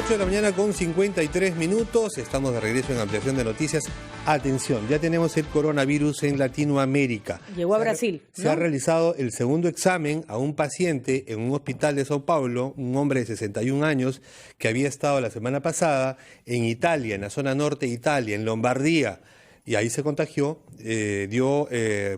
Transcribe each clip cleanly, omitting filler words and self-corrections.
8 de la mañana con 53 minutos. Estamos de regreso en Ampliación de Noticias. Atención, ya tenemos el coronavirus en Latinoamérica. Llegó a Brasil, ¿no? Se ha realizado el segundo examen a un paciente en un hospital de Sao Paulo, un hombre de 61 años que había estado la semana pasada en Italia, en la zona norte de Italia, en Lombardía. Y ahí se contagió, dio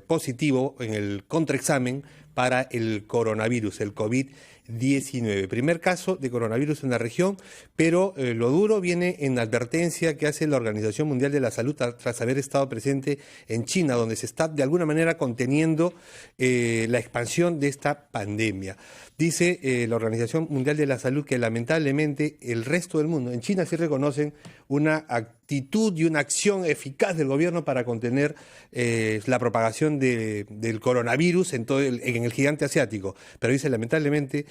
positivo en el contraexamen para el coronavirus, el COVID-19. Primer caso de coronavirus en la región, pero lo duro viene en la advertencia que hace la Organización Mundial de la Salud tras haber estado presente en China, donde se está de alguna manera conteniendo la expansión de esta pandemia. Dice la Organización Mundial de la Salud que lamentablemente el resto del mundo, en China sí reconocen una actitud y una acción eficaz del gobierno para contener la propagación del coronavirus en el gigante asiático. Pero dice lamentablemente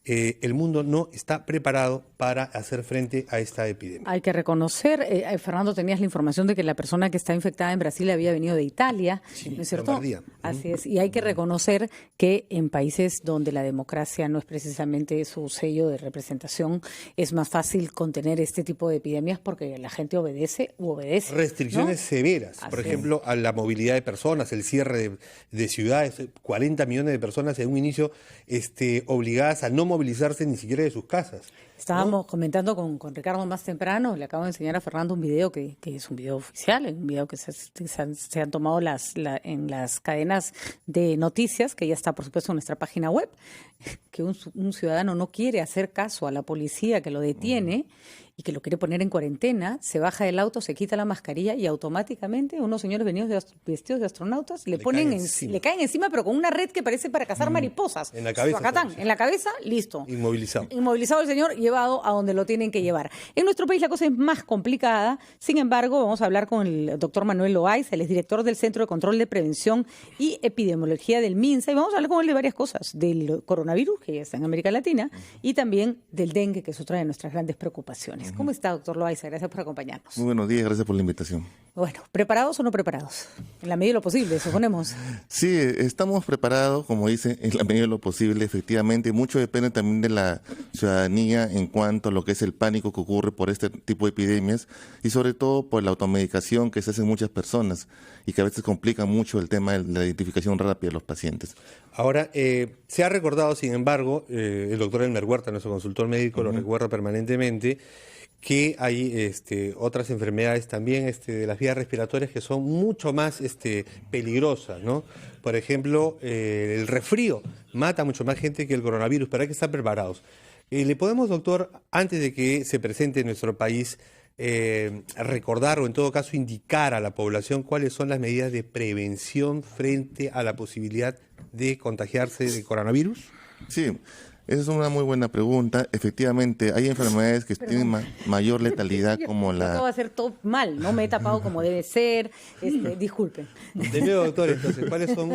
el mundo no está preparado para hacer frente a esta epidemia. Hay que reconocer, Fernando, tenías la información de que la persona que está infectada en Brasil había venido de Italia, sí, ¿no es cierto? Lombardía. Así es, y hay que reconocer que en países donde la democracia no es precisamente su sello de representación, es más fácil contener este tipo de epidemias porque la gente obedece u obedece. Restricciones severas, por ejemplo, a la movilidad de personas, el cierre de ciudades, 40 millones de personas en un inicio obligadas a no movilizarse ni siquiera de sus casas. Estábamos comentando con Ricardo más temprano, le acabo de enseñar a Fernando un video que es un video oficial, un video que se han tomado en las cadenas de noticias, que ya está por supuesto en nuestra página web, que un ciudadano no quiere hacer caso a la policía que lo detiene y que lo quiere poner en cuarentena, se baja del auto, se quita la mascarilla y automáticamente unos señores vestidos de astronautas le caen encima, pero con una red que parece para cazar mariposas. En la cabeza. En la cabeza, listo. Inmovilizado. Inmovilizado el señor, llevado a donde lo tienen que llevar. En nuestro país la cosa es más complicada. Sin embargo, vamos a hablar con el doctor Manuel Loaiza, él es director del Centro de Control de Prevención y Epidemiología del MINSA, y vamos a hablar con él de varias cosas, del coronavirus, que ya está en América Latina, y también del dengue, que es otra de nuestras grandes preocupaciones. ¿Cómo está, doctor Loaiza? Gracias por acompañarnos. Muy buenos días, gracias por la invitación. Bueno, ¿preparados o no preparados? En la medida de lo posible, suponemos. Sí, estamos preparados, como dice, en la medida de lo posible, efectivamente. Mucho depende también de la ciudadanía en cuanto a lo que es el pánico que ocurre por este tipo de epidemias y sobre todo por la automedicación que se hace en muchas personas y que a veces complica mucho el tema de la identificación rápida de los pacientes. Ahora, se ha recordado, sin embargo, el doctor Elmer Huerta, nuestro consultor médico, lo recuerda permanentemente, que hay otras enfermedades también de las vías respiratorias que son mucho más peligrosas, ¿no? Por ejemplo, el resfrío mata mucho más gente que el coronavirus, pero hay que estar preparados. ¿Le podemos, doctor, antes de que se presente en nuestro país, recordar o en todo caso indicar a la población cuáles son las medidas de prevención frente a la posibilidad de contagiarse de coronavirus? Sí. Esa es una muy buena pregunta. Efectivamente, hay enfermedades que tienen mayor letalidad como la... Todo va a ser todo mal, no me he tapado como debe ser. Disculpen. De nuevo, doctor, entonces, ¿cuáles son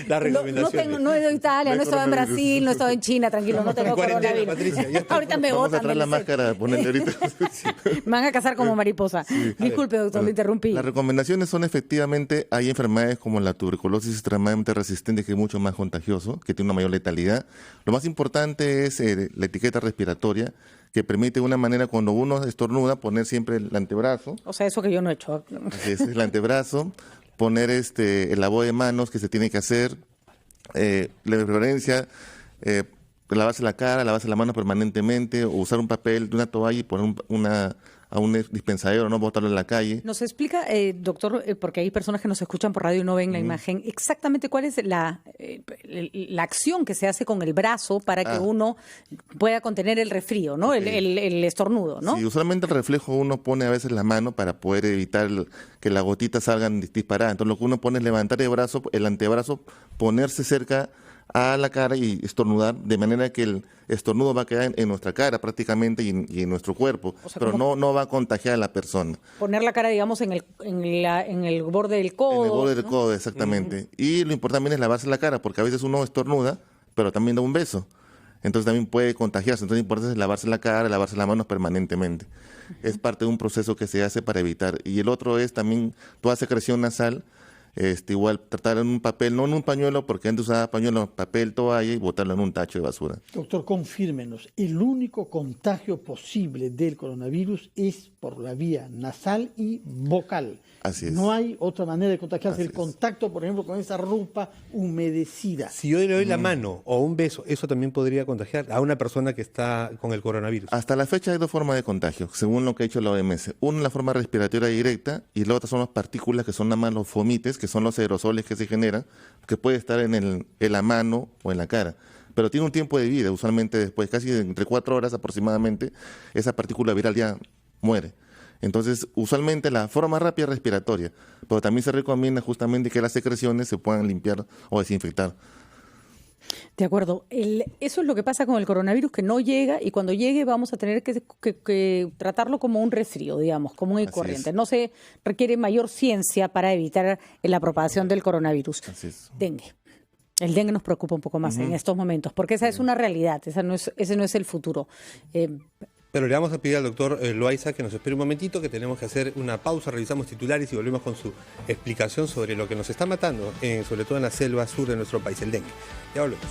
las recomendaciones? No he ido a Italia, no he estado en Brasil, no he estado en China, tranquilo, no tengo coronavirus. Patricia, ahorita me Vamos botan. a traer la máscara, ponerle ahorita. Me van a casar como mariposa. Disculpe, doctor, lo interrumpí. Las recomendaciones son efectivamente, hay enfermedades como la tuberculosis extremadamente resistente, que es mucho más contagioso, que tiene una mayor letalidad. Lo más importante es la etiqueta respiratoria, que permite de una manera, cuando uno estornuda, poner siempre el antebrazo. O sea, eso que yo no he hecho. Es el antebrazo, poner el lavado de manos que se tiene que hacer, la preferencia, lavarse la cara, lavarse la mano permanentemente, o usar un papel de una toalla y poner a un dispensadero, no botarlo en la calle. Nos explica, doctor, porque hay personas que nos escuchan por radio y no ven la imagen, exactamente cuál es la acción que se hace con el brazo para que uno pueda contener el resfrío, ¿no? Okay. El estornudo, ¿no? Sí, usualmente el reflejo uno pone a veces la mano para poder evitar que las gotitas salgan disparadas. Entonces lo que uno pone es levantar el antebrazo, ponerse cerca a la cara y estornudar, de manera que el estornudo va a quedar en nuestra cara prácticamente y en nuestro cuerpo, o sea, pero no va a contagiar a la persona. Poner la cara, digamos, en el borde del codo. En el borde del codo, exactamente. Y lo importante también es lavarse la cara, porque a veces uno estornuda, pero también da un beso. Entonces también puede contagiarse. Entonces lo importante es lavarse la cara, lavarse las manos permanentemente. Es parte de un proceso que se hace para evitar. Y el otro es también toda secreción nasal. igual tratarlo en un papel, no en un pañuelo, porque antes usaba pañuelo, papel, toalla y botarlo en un tacho de basura. Doctor, confírmenos, el único contagio posible del coronavirus es por la vía nasal y vocal. Así es. No hay otra manera de contagiarse. Así El es. contacto, por ejemplo, con esa ropa humedecida. Si yo le doy la mano o un beso, ¿eso también podría contagiar a una persona que está con el coronavirus? Hasta la fecha hay dos formas de contagio, según lo que ha dicho la OMS. Una es la forma respiratoria directa y la otra son las partículas, que son nada más los fomites, que son los aerosoles que se generan, que puede estar en la mano o en la cara. Pero tiene un tiempo de vida, usualmente después, casi entre 4 horas aproximadamente, esa partícula viral ya muere. Entonces, usualmente la forma rápida es respiratoria, pero también se recomienda justamente que las secreciones se puedan limpiar o desinfectar. De acuerdo. Eso es lo que pasa con el coronavirus, que no llega, y cuando llegue vamos a tener que tratarlo como un resfrío, digamos, común y Así corriente. es. No se requiere mayor ciencia para evitar la propagación del coronavirus. Así es. Dengue. El dengue nos preocupa un poco más en estos momentos, porque esa es una realidad, ese no es el futuro. Pero le vamos a pedir al doctor Loaiza que nos espere un momentito, que tenemos que hacer una pausa, revisamos titulares y volvemos con su explicación sobre lo que nos está matando, sobre todo en la selva sur de nuestro país, el dengue. Ya volvemos.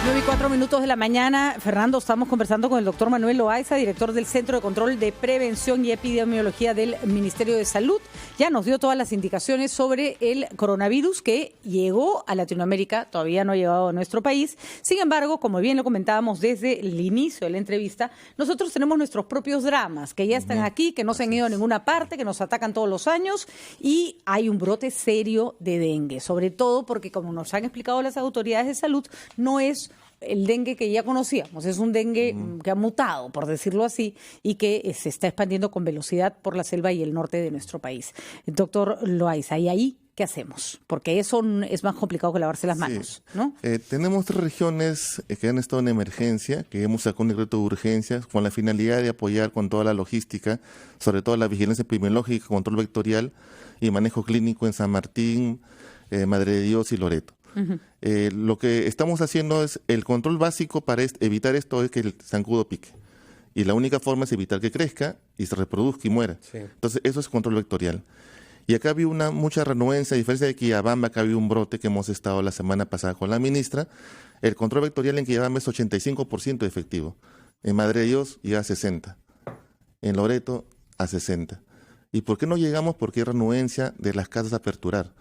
9:04 de la mañana. Fernando, estamos conversando con el doctor Manuel Loaiza, director del Centro de Control de Prevención y Epidemiología del Ministerio de Salud. Ya nos dio todas las indicaciones sobre el coronavirus que llegó a Latinoamérica, todavía no ha llegado a nuestro país. Sin embargo, como bien lo comentábamos desde el inicio de la entrevista, nosotros tenemos nuestros propios dramas, que ya están aquí, que no se han ido a ninguna parte, que nos atacan todos los años, y hay un brote serio de dengue, sobre todo porque, como nos han explicado las autoridades de salud, no es el dengue que ya conocíamos, es un dengue que ha mutado, por decirlo así, y que se está expandiendo con velocidad por la selva y el norte de nuestro país. Doctor Loaiza, ¿y ahí qué hacemos? Porque eso es más complicado que lavarse las manos, ¿no? Tenemos 3 regiones que han estado en emergencia, que hemos sacado un decreto de urgencias con la finalidad de apoyar con toda la logística, sobre todo la vigilancia epidemiológica, control vectorial y manejo clínico en San Martín, Madre de Dios y Loreto. Lo que estamos haciendo es el control básico para evitar esto es que el zancudo pique. Y la única forma es evitar que crezca y se reproduzca y muera. Sí. Entonces, eso es control vectorial. Y acá había mucha renuencia, a diferencia de Quillabamba, acá había un brote que hemos estado la semana pasada con la ministra. El control vectorial en Quillabamba es 85% efectivo. En Madre de Dios llega a 60%. En Loreto a 60%. ¿Y por qué no llegamos? Porque hay renuencia de las casas a aperturar.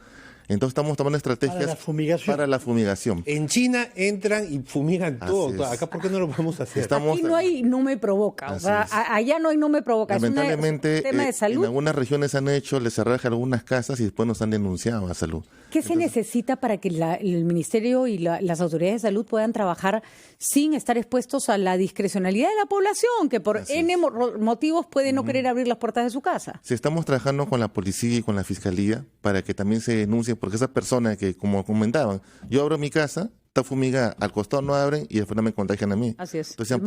Entonces estamos tomando estrategias para la fumigación. En China entran y fumigan todo. Así es. Acá, ¿por qué no lo podemos hacer? Aquí no hay no me provoca. O sea, allá no hay no me provoca. Lamentablemente, es un tema de salud. en algunas regiones han hecho, les cerrajan algunas casas y después nos han denunciado a salud. ¿Qué se necesita para que el Ministerio y las autoridades de salud puedan trabajar sin estar expuestos a la discrecionalidad de la población, que por N motivos puede no querer abrir las puertas de su casa? Sí, estamos trabajando con la policía y con la fiscalía para que también se denuncie, porque esa persona que, como comentaban, yo abro mi casa, está fumigada, al costado no abren y después no me contagian a mí. Así es. Entonces,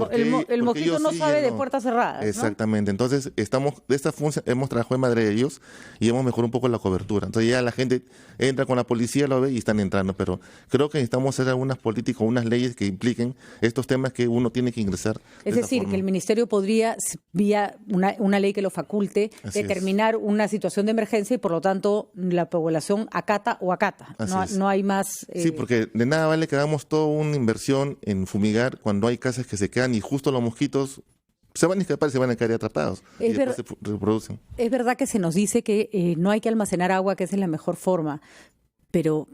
El mosquito no sabe de puertas cerradas, ¿no? Exactamente. Entonces, de esta función hemos trabajado en Madre de Dios y hemos mejorado un poco la cobertura. Entonces, ya la gente entra con la policía, lo ve y están entrando. Pero creo que necesitamos hacer algunas políticas, unas leyes que impliquen estos temas que uno tiene que ingresar. Es decir, que el Ministerio podría, vía una ley que lo faculte, determinar una situación de emergencia y, por lo tanto, la población acata o acata. No hay más. Sí, porque de nada vale que hagamos toda una inversión en fumigar cuando hay casas que se quedan y justo los mosquitos se van a escapar y se van a quedar atrapados y después se reproducen. Es verdad que se nos dice que no hay que almacenar agua, que esa es la mejor forma, pero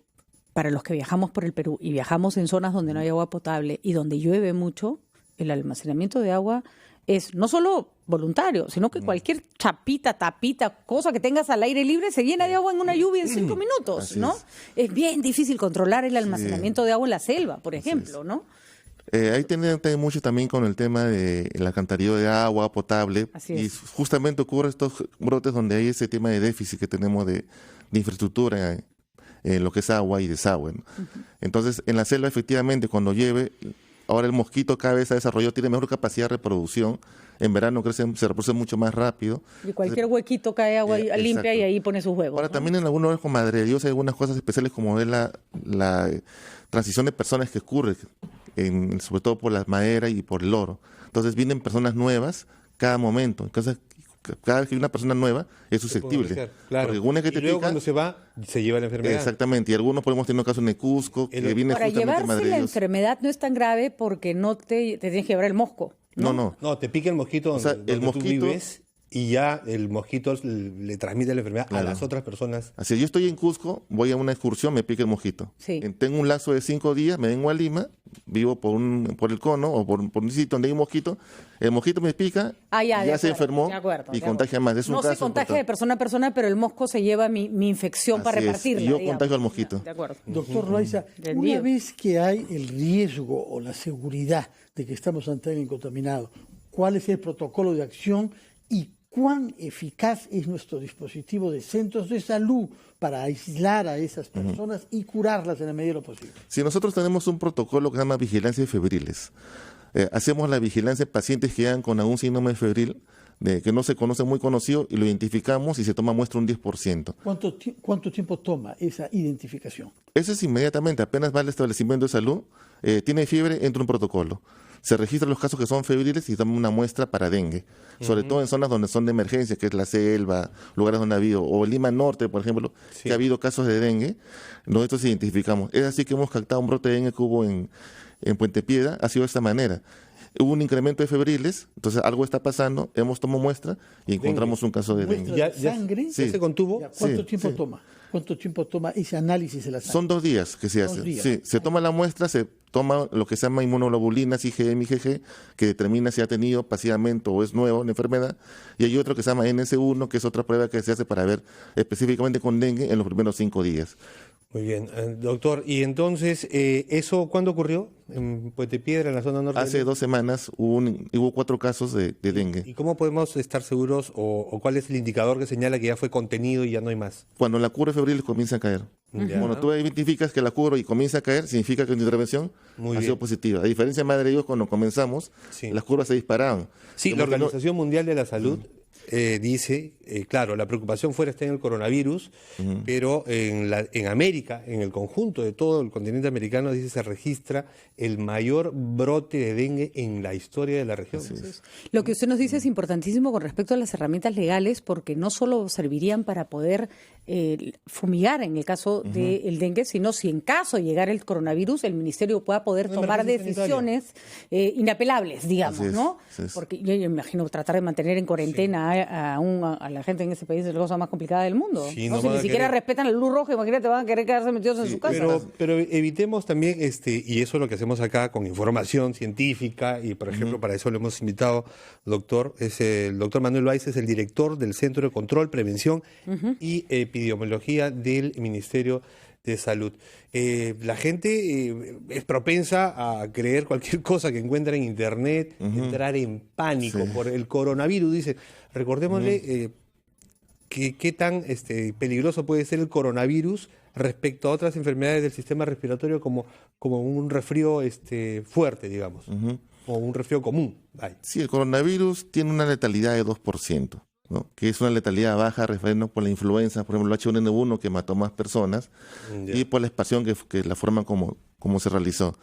para los que viajamos por el Perú y viajamos en zonas donde no hay agua potable y donde llueve mucho, el almacenamiento de agua es no solo voluntario, sino que cualquier chapita, tapita, cosa que tengas al aire libre se llena de agua en una lluvia en 5 minutos, ¿no? Es bien difícil controlar el almacenamiento de agua en la selva, por ejemplo, ¿no? Ahí tiene mucho también con el tema del alcantarillado de agua potable. Y justamente ocurre estos brotes donde hay ese tema de déficit que tenemos de infraestructura en lo que es agua y desagüe, ¿no? Entonces, en la selva, efectivamente, cuando llueve, ahora el mosquito cada vez ha desarrollado, tiene mejor capacidad de reproducción. En verano se reproduce mucho más rápido. Y cualquier huequito cae agua limpia y ahí pone sus huevos. Ahora, ¿no? También en algunos lugares con Madre de Dios hay algunas cosas especiales, como es la transición de personas que ocurre, sobre todo por la madera y por el oro. Entonces vienen personas nuevas cada momento. Entonces cada vez que hay una persona nueva es Se puede susceptible. contagiar, claro. Porque una que Y te luego pica, cuando se va, se lleva la enfermedad. exactamente, y algunos podemos tener casos en el Cusco, que viene Para justamente de llevarse Madre la de Dios. enfermedad no es tan grave porque no te tienes que llevar el mosco. No. No, te pica el mosquito donde, O sea, donde el tú mosquito- vives y ya el mosquito le transmite la enfermedad a Claro. las otras personas. Así, yo estoy en Cusco, voy a una excursión, me pica el mosquito. Sí. Tengo un lazo de 5 días, me vengo a Lima, vivo por el cono o por un sitio donde hay un mosquito, el mosquito me pica, De se acuerdo, enfermó de acuerdo, y de contagia acuerdo. más. Es un no caso se contagia de importante. persona a persona, pero el mosco se lleva mi infección para Así es, repartirla. y yo digamos. contagio al mosquito. De acuerdo. Doctor Loaiza, Entendido. una vez que hay el riesgo o la seguridad de que estamos ante alguien contaminado, ¿cuál es el protocolo de acción y cuán eficaz es nuestro dispositivo de centros de salud para aislar a esas personas y curarlas en la medida de lo posible? Si nosotros tenemos un protocolo que se llama vigilancia de febriles, hacemos la vigilancia de pacientes que llegan con algún síndrome febril, que no se conoce, muy conocido, y lo identificamos y se toma muestra un 10%. ¿Cuánto tiempo toma esa identificación? Eso es inmediatamente, apenas va al establecimiento de salud, tiene fiebre, entra un protocolo. Se registran los casos que son febriles y toma una muestra para dengue, sobre todo en zonas donde son de emergencia, que es la selva, lugares donde ha habido, o Lima Norte, por ejemplo, que ha habido casos de dengue, nosotros identificamos. Es así que hemos captado un brote de dengue que hubo en Puente Piedra, ha sido de esta manera. Hubo un incremento de febriles, entonces algo está pasando, hemos tomado muestra y encontramos un caso de dengue. ¿Muestra de sangre? ¿Ya se contuvo? Ya, ¿Cuánto Sí, tiempo sí. toma? ¿Cuánto tiempo toma ese análisis de la sangre? Son 2 días que se 2 hace. días. Sí, se toma la muestra, se toma lo que se llama inmunoglobulinas, IgM, IgG, que determina si ha tenido pasivamente o es nuevo la enfermedad. Y hay otro que se llama NS1, que es otra prueba que se hace para ver específicamente con dengue en los primeros 5 días. Muy bien, doctor. Y entonces, ¿eso cuándo ocurrió? En Puente Piedra, en la zona norte. Hace 2 semanas hubo 4 casos de dengue. ¿Y cómo podemos estar seguros o cuál es el indicador que señala que ya fue contenido y ya no hay más? Cuando la curva febril comienza a caer. Ya. Cuando tú identificas que la curva y comienza a caer, significa que tu intervención Muy ha sido bien. positiva. A diferencia de Madre de Dios, cuando comenzamos, Sí. las curvas se disparaban. Sí, Como la que no- Organización Mundial de la Salud dice, claro, la preocupación fuera está en el coronavirus, pero en América, en el conjunto de todo el continente americano, dice se registra el mayor brote de dengue en la historia de la región. Lo que usted nos dice es importantísimo con respecto a las herramientas legales, porque no solo servirían para poder fumigar en el caso del dengue, sino si en caso de llegar el coronavirus, el ministerio pueda poder Una tomar emergencia decisiones inapelables, digamos, Así es, ¿no? así es. Porque yo imagino tratar de mantener en cuarentena a la gente en ese país es la cosa más complicada del mundo. Sí, ¿no? no Si van ni a siquiera querer- respetan la luz roja, imagínate, van a querer quedarse metidos en su casa. Pero evitemos también, y eso es lo que hacemos acá con información científica, y por ejemplo, para eso lo hemos invitado, doctor, es el doctor Manuel Loaiza, es el director del Centro de Control, Prevención y Epidemiología del Ministerio de Salud. La gente es propensa a creer cualquier cosa que encuentra en Internet, entrar en pánico Sí. por el coronavirus. Dice, recordémosle qué tan peligroso puede ser el coronavirus respecto a otras enfermedades del sistema respiratorio como un resfrío fuerte, digamos, o un resfrío común. Vaya. Sí, el coronavirus tiene una letalidad de 2%, ¿no? Que es una letalidad baja referiendo por la influenza, por ejemplo, el H1N1 que mató más personas y por la expansión que la forma como se realizó.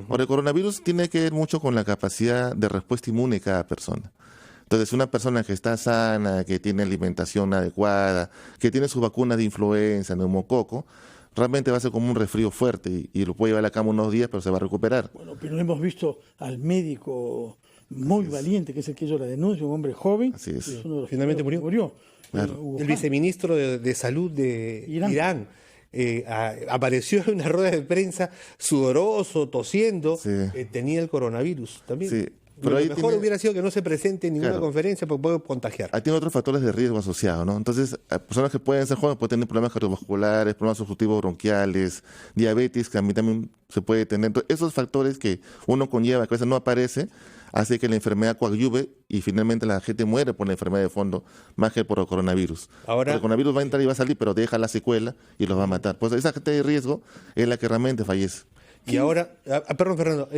Ahora, el coronavirus tiene que ver mucho con la capacidad de respuesta inmune de cada persona. Entonces, una persona que está sana, que tiene alimentación adecuada, que tiene su vacuna de influenza, neumococo, realmente va a ser como un resfrío fuerte y lo puede llevar a la cama unos días, pero se va a recuperar. Bueno, pero hemos visto al médico muy valiente, que es el que hizo la denuncia, un hombre joven. Así es. que uno de los Finalmente primeros que murió. Claro. Hugo El Khan. viceministro de Salud de Irán. Irán apareció en una rueda de prensa sudoroso, tosiendo, Sí. tenía el coronavirus también. Sí, Pero pero lo ahí mejor tiene- hubiera sido que no se presente en ninguna Claro. conferencia porque puede contagiar. Ahí tiene otros factores de riesgo asociados, ¿no? Entonces, personas que pueden ser jóvenes pueden tener problemas cardiovasculares, problemas obstructivos bronquiales, diabetes, que a mí también se puede tener. Entonces, esos factores que uno conlleva, que a veces no aparece, hace que la enfermedad coadyuve y finalmente la gente muere por la enfermedad de fondo, más que por el coronavirus. Ahora- Porque el coronavirus va a entrar y va a salir, pero deja la secuela y los va a matar. Pues esa gente de riesgo es la que realmente fallece. Y ahora, perdón Fernando,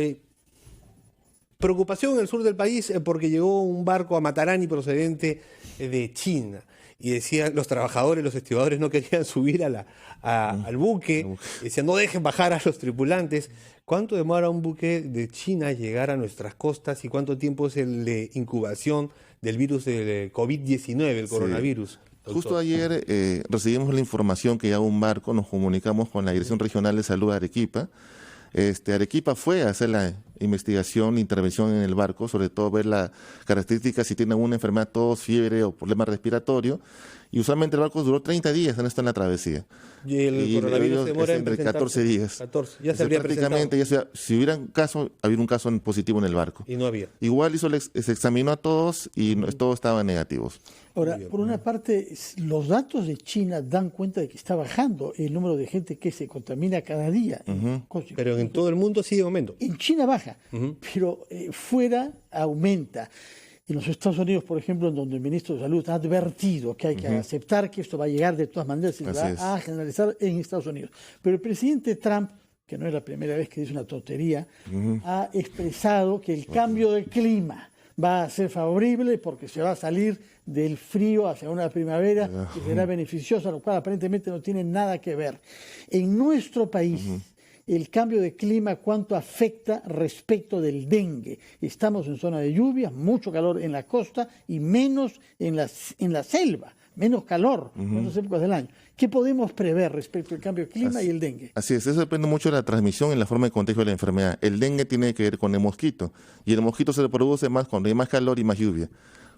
preocupación en el sur del país porque llegó un barco a Matarani procedente de China. Y decían los trabajadores, los estibadores no querían subir al buque, decían no dejen bajar a los tripulantes. ¿Cuánto demora un buque de China llegar a nuestras costas y cuánto tiempo es el de incubación del virus del COVID-19, el coronavirus? Doctor. Justo ayer recibimos la información que ya un barco, nos comunicamos con la Dirección Regional de Salud de Arequipa. Arequipa fue a hacer la investigación, la intervención en el barco, sobre todo ver las características, si tiene alguna enfermedad, tos, fiebre o problema respiratorio. Y usualmente el barco duró 30 días en la travesía. Y el coronavirus se demora entre 14 días. 14, ya se habría prácticamente, si hubiera un caso, había un caso positivo en el barco. Y no había. Igual se examinó a todos y todos estaban negativos. Ahora, por una parte, los datos de China dan cuenta de que está bajando el número de gente que se contamina cada día. Pero en todo el mundo sigue aumento. En China baja, pero fuera aumenta. En los Estados Unidos, por ejemplo, en donde el ministro de Salud ha advertido que hay que aceptar que esto va a llegar de todas maneras y va a generalizar en Estados Unidos. Pero el presidente Trump, que no es la primera vez que dice una tontería, ha expresado que el cambio de clima va a ser favorable porque se va a salir del frío hacia una primavera que será beneficiosa, lo cual aparentemente no tiene nada que ver. En nuestro país, el cambio de clima, cuánto afecta respecto del dengue. Estamos en zona de lluvia, mucho calor en la costa y menos en la selva, menos calor en otras épocas del año. ¿Qué podemos prever respecto al cambio de clima y el dengue? Así es, eso depende mucho de la transmisión y la forma de contagio de la enfermedad. El dengue tiene que ver con el mosquito y el mosquito se reproduce más cuando hay más calor y más lluvia.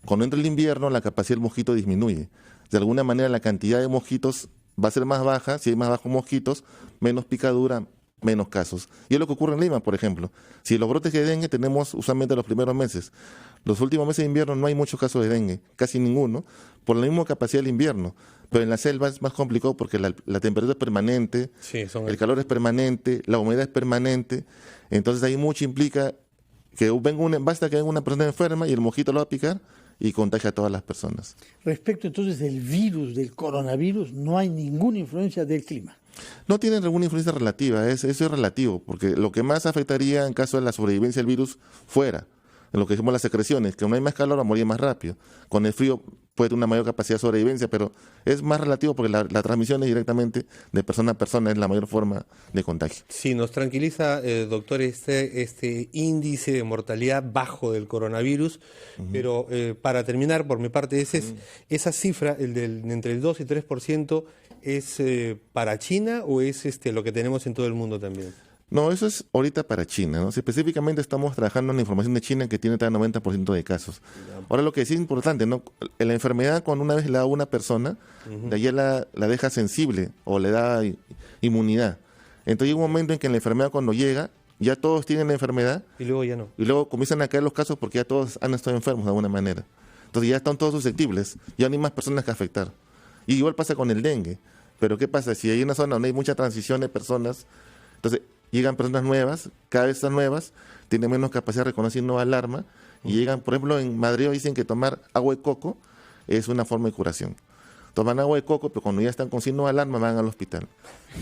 Cuando entra el invierno, la capacidad del mosquito disminuye. De alguna manera, la cantidad de mosquitos va a ser más baja. Si hay más bajos mosquitos, menos picadura, menos casos. Y es lo que ocurre en Lima, por ejemplo. Si los brotes de dengue tenemos usualmente los primeros meses. Los últimos meses de invierno no hay muchos casos de dengue, casi ninguno, por la misma capacidad del invierno. Pero en la selva es más complicado porque la temperatura es permanente, el calor es permanente, la humedad es permanente. Entonces ahí mucho implica que basta que venga una persona enferma y el mosquito lo va a picar y contagia a todas las personas. Respecto entonces del virus, del coronavirus, no hay ninguna influencia del clima. No tiene ninguna influencia relativa, eso es relativo, porque lo que más afectaría en caso de la sobrevivencia del virus fuera, en lo que decimos las secreciones, que no hay más calor, va a morir más rápido. Con el frío puede tener una mayor capacidad de sobrevivencia, pero es más relativo porque la transmisión es directamente de persona a persona, es la mayor forma de contagio. Sí, nos tranquiliza, doctor, este índice de mortalidad bajo del coronavirus, pero para terminar, por mi parte, esa cifra, entre el 2 y 3%, ¿es para China o es lo que tenemos en todo el mundo también? No, eso es ahorita para China, ¿no? Si específicamente estamos trabajando en la información de China que tiene hasta el 90% de casos. Ahora, lo que sí es importante, ¿no? La enfermedad, cuando una vez le da a una persona, de ahí la deja sensible o le da inmunidad. Entonces llega un momento en que la enfermedad, cuando llega, ya todos tienen la enfermedad. Y luego ya no. Y luego comienzan a caer los casos porque ya todos han estado enfermos de alguna manera. Entonces ya están todos susceptibles, ya no hay más personas que afectar. Y igual pasa con el dengue. Pero ¿qué pasa? Si hay una zona donde hay mucha transición de personas, entonces llegan personas nuevas, cada vez estas nuevas tienen menos capacidad de reconocer nueva alarma y llegan, por ejemplo, en Madrid dicen que tomar agua de coco es una forma de curación. Toman agua de coco, pero cuando ya están con signo de alarma van al hospital.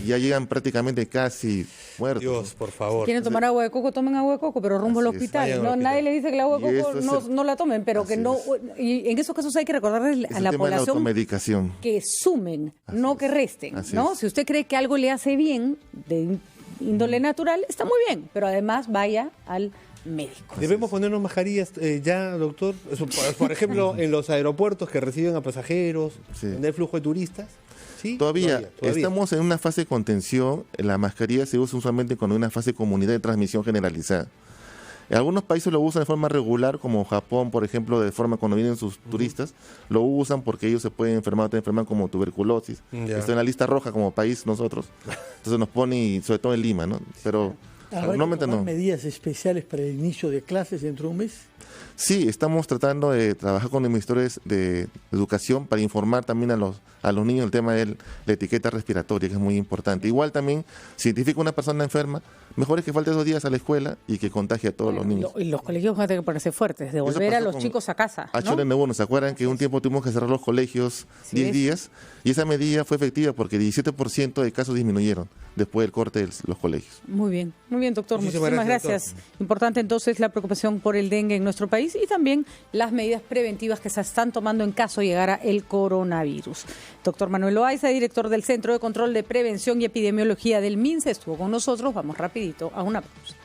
Y ya llegan prácticamente casi muertos. Dios, por favor. Si quieren tomar agua de coco, tomen agua de coco, pero rumbo al hospital. No, nadie le dice que el agua de coco no la tomen, pero que no. Y en esos casos hay que recordarles a la población que sumen, no que resten. ¿No? Si usted cree que algo le hace bien de índole natural, está muy bien, pero además vaya al médico. ¿Debemos ponernos mascarillas ya, doctor? Por ejemplo, en los aeropuertos que reciben a pasajeros, donde hay flujo de turistas. ¿Sí? Todavía estamos en una fase de contención. La mascarilla se usa usualmente cuando hay una fase de comunidad de transmisión generalizada. En algunos países lo usan de forma regular, como Japón, por ejemplo, de forma cuando vienen sus turistas, lo usan porque ellos se pueden enfermar como tuberculosis. Está en la lista roja como país nosotros. Entonces nos pone, sobre todo en Lima, ¿no? Pero normalmente no. ¿Medidas especiales para el inicio de clases dentro de un mes? Sí, estamos tratando de trabajar con los ministerios de educación para informar también a los niños el tema de la etiqueta respiratoria, que es muy importante. Igual también, si identifica una persona enferma, mejor es que falte 2 días a la escuela y que contagie a todos los niños. Y los colegios van a tener que ponerse fuertes, devolver a los chicos a casa, ¿no? H1N1, ¿se acuerdan que un tiempo tuvimos que cerrar los colegios 10 días? Y esa medida fue efectiva porque 17% de casos disminuyeron después del corte de los colegios. Muy bien, muy bien. Muy bien, doctor. Muchísimas gracias. Doctor. Importante entonces la preocupación por el dengue en nuestro país y también las medidas preventivas que se están tomando en caso llegara el coronavirus. Doctor Manuel Loaiza, director del Centro de Control de Prevención y Epidemiología del MINSA, estuvo con nosotros. Vamos rapidito a una pausa.